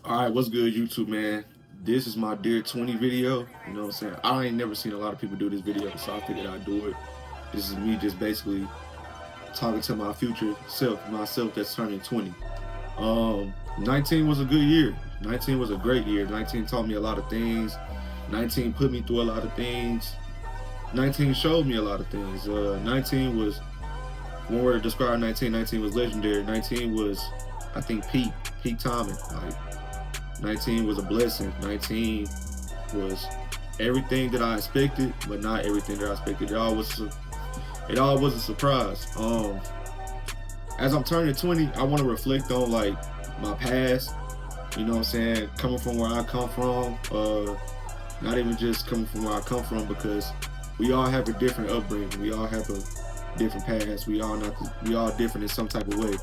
Alright, what's good, YouTube, man? This is my Dear 20 video. You know what I'm saying? I ain't never seen a lot of people do this video, so I figured I'd do it. This is me just basically talking to my future self, myself that's turning 20. 19 was a good year. 19 was a great year. 19 taught me a lot of things. 19 put me through a lot of things. 19 showed me a lot of things. 19 was, one word to describe 19, 19 was legendary. 19 was, I think, peak timing. Like, 19 was a blessing. 19 was everything that I expected, but not everything that I expected. It all was a surprise. As I'm turning 20, I want to reflect on like my past. You know what I'm saying? Coming from where I come from, not even just coming from where I come from, because we all have a different upbringing. We all have a different past. We all different in some type of way.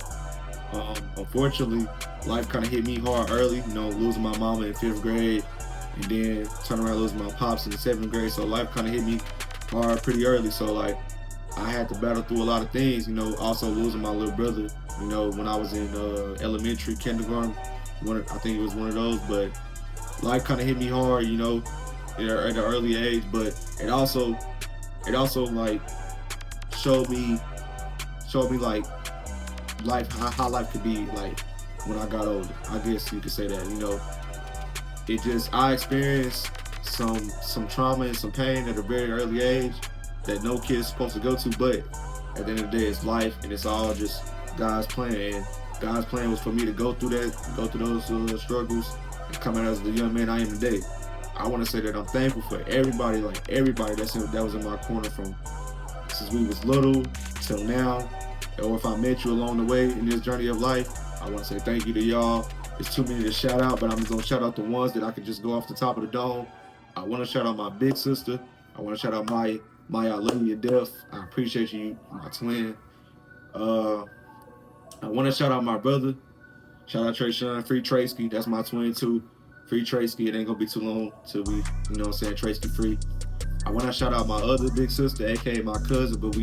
Unfortunately, life kind of hit me hard early, you know, losing my mama in 5th grade and then turning around losing my pops in the 7th grade. So life kind of hit me hard pretty early. So like, I had to battle through a lot of things, you know, also losing my little brother, you know, when I was in elementary, kindergarten. I think it was one of those, but life kind of hit me hard, you know, at an early age. But it also like showed me like life, how life could be like when I got older. I guess you could say that, you know. I experienced some trauma and some pain at a very early age that no kid's supposed to go to, but at the end of the day, it's life, and it's all just God's plan. And God's plan was for me to go through those struggles and come out as the young man I am today. I want to say that I'm thankful for everybody that was in my corner from since we was little till now. Or if I met you along the way in this journey of life, I want to say thank you to y'all. It's too many to shout out, but I'm just going to shout out the ones that I could just go off the top of the dome. I want to shout out my big sister. I want to shout out Maya. Maya, I love you to death. I appreciate you, my twin. I want to shout out my brother. Shout out Trayshawn, free Tracy. That's my twin too. Free Tracy. It ain't going to be too long till we, you know what I'm saying, Tracy free. I want to shout out my other big sister, aka my cousin, but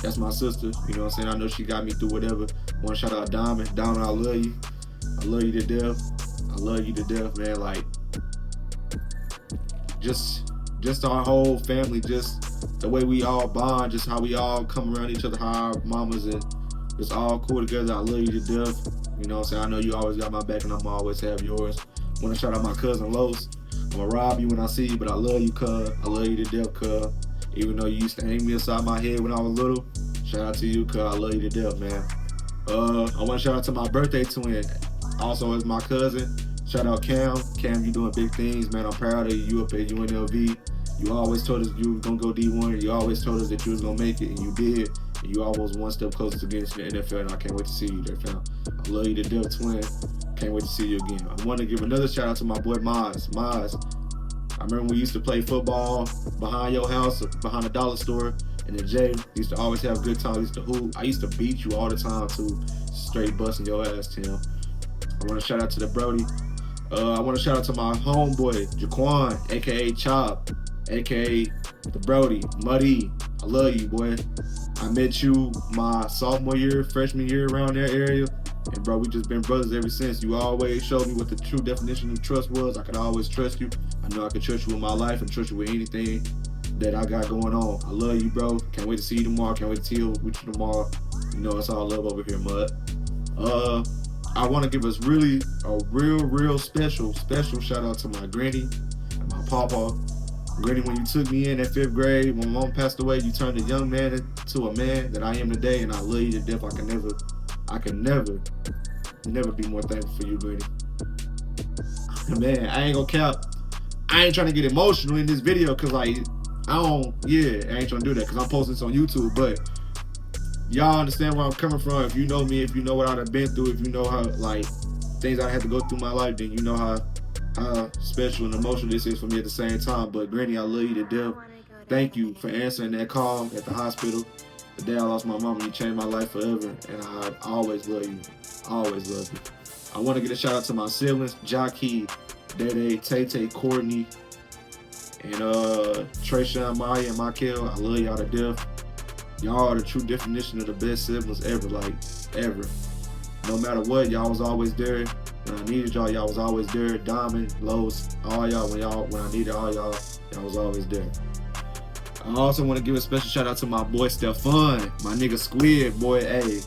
that's my sister. You know what I'm saying? I know she got me through whatever. I want to shout out Diamond. Diamond, I love you. I love you to death. I love you to death, man. Like, just our whole family, just the way we all bond, just how we all come around each other, how our mamas and just all cool together. I love you to death. You know what I'm saying? I know you always got my back, and I'm always have yours. I want to shout out my cousin Los. I'm gonna rob you when I see you, but I love you, cuz. I love you to death, cuz. Even though you used to hang me inside my head when I was little, shout out to you, cuz. I love you to death, man. I want to shout out to my birthday twin, also as my cousin. Shout out Cam. Cam, you doing big things, man. I'm proud of you. You up at UNLV. You always told us you was gonna go D1. You always told us that you was gonna make it, and you did. And you almost one step closer to getting to the NFL, and I can't wait to see you there, fam. I love you to death, twin. Can't wait to see you again. I want to give another shout out to my boy Maz. Maz, I remember we used to play football behind your house, behind the dollar store, and then Jay used to always have good times. Used to hoop. I used to beat you all the time too, straight busting your ass, Tim. I want to shout out to the Brody. I want to shout out to my homeboy Jaquan, aka Chop, aka the Brody, Muddy. I love you, boy. I met you my sophomore year, freshman year, around that area. And bro, we just been brothers ever since. You always showed me what the true definition of trust was. I could always trust you. I know I could trust you with my life and trust you with anything that I got going on. I love you, bro. Can't wait to see you tomorrow. Can't wait to chill with you tomorrow. You know, it's all love over here, Mud. I want to give us a real special shout out to my granny and my papa. Granny, when you took me in at 5th grade, when mom passed away, you turned a young man into a man that I am today, and I love you to death. I can never be more thankful for you, Granny. Man, I ain't gonna cap. I ain't trying to get emotional in this video, cause like, I ain't trying to do that, cause I'm posting this on YouTube, but y'all understand where I'm coming from. If you know me, if you know what I've been through, if you know how, like, things I had to go through in my life, then you know how special and emotional this is for me at the same time. But Granny, I love you to death. Thank you for answering that call at the hospital. The day I lost my mom, you changed my life forever, and I always love you. Always love you. I want to get a shout out to my siblings, Jockey, Dede, Tay, Courtney, and Trayshawn, Maya, and Michael. I love y'all to death. Y'all are the true definition of the best siblings ever, like, ever. No matter what, y'all was always there. When I needed y'all, y'all was always there. Diamond, Los, all y'all, when I needed all y'all was always there. I also want to give a special shout out to my boy Stefan, my nigga Squid, boy. Hey,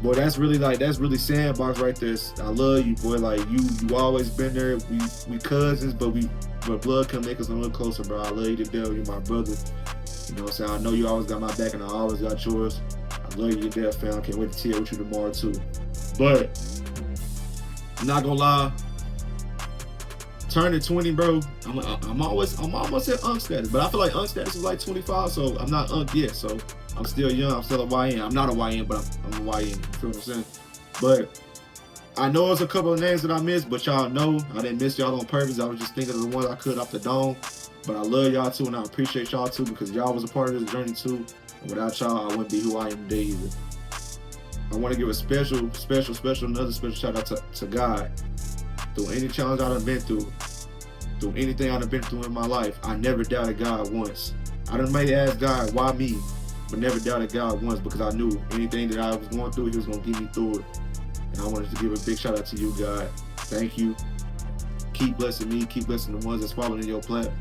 boy, that's really Sandbox right there. I love you, boy. Like you always been there. We cousins, but blood can make us a little closer, bro. I love you to death. You're my brother. You know what I'm saying? I know you always got my back, and I always got yours. I love you to death, fam. I can't wait to chill with you tomorrow too. But I'm not gonna lie. Turning 20, bro. I'm almost at Unk status, but I feel like Unk status is like 25, so I'm not Unk yet. So I'm still young. I'm still a YN. I'm not a YN, but I'm a YN. You feel what I'm saying? But I know there's a couple of names that I missed, but y'all know I didn't miss y'all on purpose. I was just thinking of the ones I could off the dome. But I love y'all too, and I appreciate y'all too, because y'all was a part of this journey too. And without y'all, I wouldn't be who I am today either. I want to give a another special shout out to God. Through any challenge I've been through anything I've been through in my life, I never doubted God once. I done may ask God, why me? But never doubted God once, because I knew anything that I was going through, He was going to get me through it. And I wanted to give a big shout out to you, God. Thank you. Keep blessing me. Keep blessing the ones that's following in your path.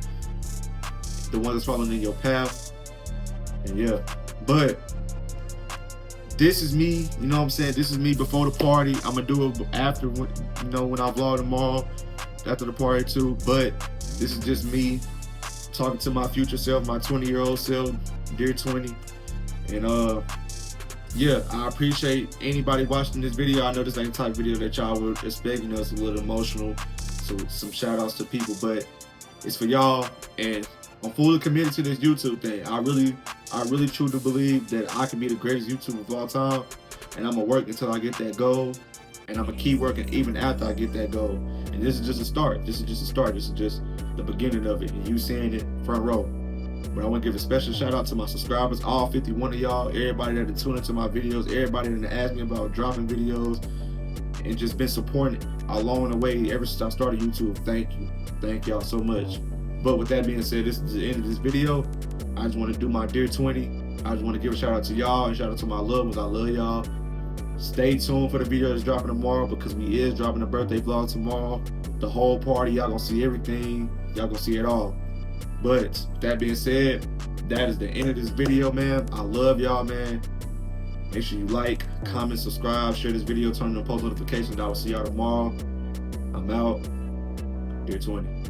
The ones that's following in your path. And yeah. But this is me, you know what I'm saying? This is me before the party. I'm going to do it after, when I vlog tomorrow, after the party too. But this is just me talking to my future self, my 20-year-old self, dear 20. And yeah, I appreciate anybody watching this video. I know this ain't the type of video that y'all would expect. You know, it's a little emotional. So some shout outs to people, but it's for y'all. And I'm fully committed to this YouTube thing. I really truly believe that I can be the greatest YouTuber of all time. And I'm gonna work until I get that goal. And I'm gonna keep working even after I get that goal. And this is just a start. This is just the beginning of it. And you seeing it front row. But I want to give a special shout out to my subscribers, all 51 of y'all, everybody that tuned into my videos, everybody that asked me about dropping videos, and just been supporting along the way ever since I started YouTube. Thank you. Thank y'all so much. But with that being said, this is the end of this video. I just want to do my dear 20. I just want to give a shout out to y'all and shout out to my loved ones. I love y'all. Stay tuned for the video that's dropping tomorrow, because we is dropping a birthday vlog tomorrow. The whole party, y'all gonna see everything. Y'all gonna see it all. But with that being said, that is the end of this video, man. I love y'all, man. Make sure you like, comment, subscribe, share this video, turn on post notifications. I will see y'all tomorrow. I'm out. Dear 20.